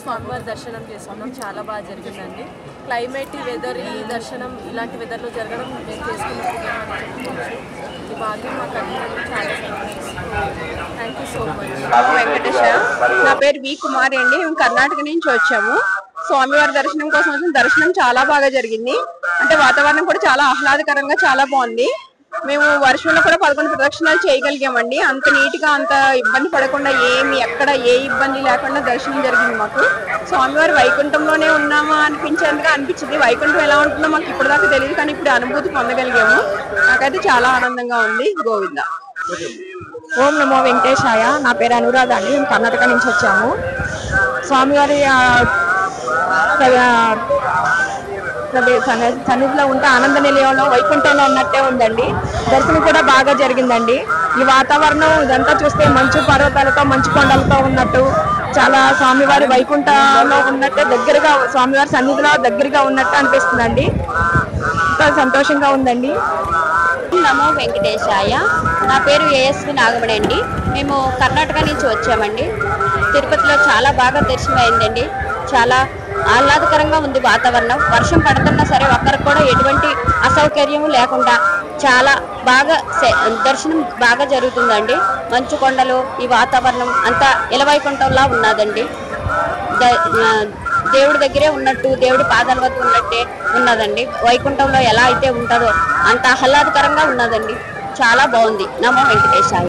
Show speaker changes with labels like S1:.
S1: స్వామివారి దర్శనం చేసుకున్నాం. చాలా బాగా జరిగిందండి. క్లైమేట్, ఈ వెదర్, ఈ దర్శనం ఇలాంటి వెదర్లో జరగడం మేము చేసుకున్నాం. ఈ భాగ్యం మాకు అన్ని చాలా thank you so much.
S2: Venkatesha, నా పేరు వి కుమారి అండి. మేము కర్ణాటక నుంచి వచ్చాము. స్వామివారి దర్శనం కోసం వచ్చిన దర్శనం చాలా బాగా జరిగింది. అంటే వాతావరణం కూడా చాలా ఆహ్లాదకరంగా చాలా బాగుంది. మేము వర్షంలో కూడా 11 ప్రదక్షిణాలు చేయగలిగామండి. అంత నీట్ గా, అంత ఇబ్బంది పడకుండా, ఎక్కడ ఏ ఇబ్బంది లేకుండా దర్శనం జరిగింది మాకు. స్వామివారి వైకుంఠంలోనే ఉన్నామా అనిపించేందుగా అనిపించింది. వైకుంఠం ఎలా ఉంటుందో మాకు ఇప్పుడు దాకా తెలియదు, కానీ ఇప్పుడు అనుభూతి పొందగలిగాము. నాకైతే చాలా ఆనందంగా ఉంది. గోవింద.
S3: ఓం నమో వెంకటేశాయ. నా పేరు అనురాధ అండి. మేము కర్ణాటక నుంచి వచ్చాము. స్వామివారి సన్నిధిలో ఉంటే ఆనంద నిలయంలో వైకుంఠంలో ఉన్నట్టే ఉందండి. దర్శనం కూడా బాగా జరిగిందండి. ఈ వాతావరణం ఇదంతా చూస్తే మంచు పర్వతాలతో, మంచు కొండలతో ఉన్నట్టు, చాలా స్వామివారి వైకుంఠంలో ఉన్నట్టే దగ్గరగా, స్వామివారి సన్నిధిలో దగ్గరగా ఉన్నట్టు అనిపిస్తుందండి. సంతోషంగా ఉందండి.
S4: నమో వెంకటేశాయ. నా పేరు ఏఎస్వి నాగమణి అండి. మేము కర్ణాటక నుంచి వచ్చామండి. తిరుపతిలో చాలా బాగా దర్శనం అయిందండి. చాలా ఆహ్లాదకరంగా ఉంది వాతావరణం. వర్షం పడుతున్నా సరే ఒక్కరికి కూడా ఎటువంటి అసౌకర్యం లేకుండా చాలా బాగా దర్శనం బాగా జరుగుతుందండి. మంచు కొండలు, ఈ వాతావరణం అంతా ఇలవైకుంఠంలా ఉన్నదండి. దేవుడి దగ్గరే ఉన్నట్టు, దేవుడి పాదాల వద్ద ఉన్నట్టే ఉన్నదండి. వైకుంఠంలో ఎలా అయితే ఉంటుందో అంత ఆహ్లాదకరంగా ఉన్నదండి. చాలా బాగుంది. నమో వెంకటేశాయ.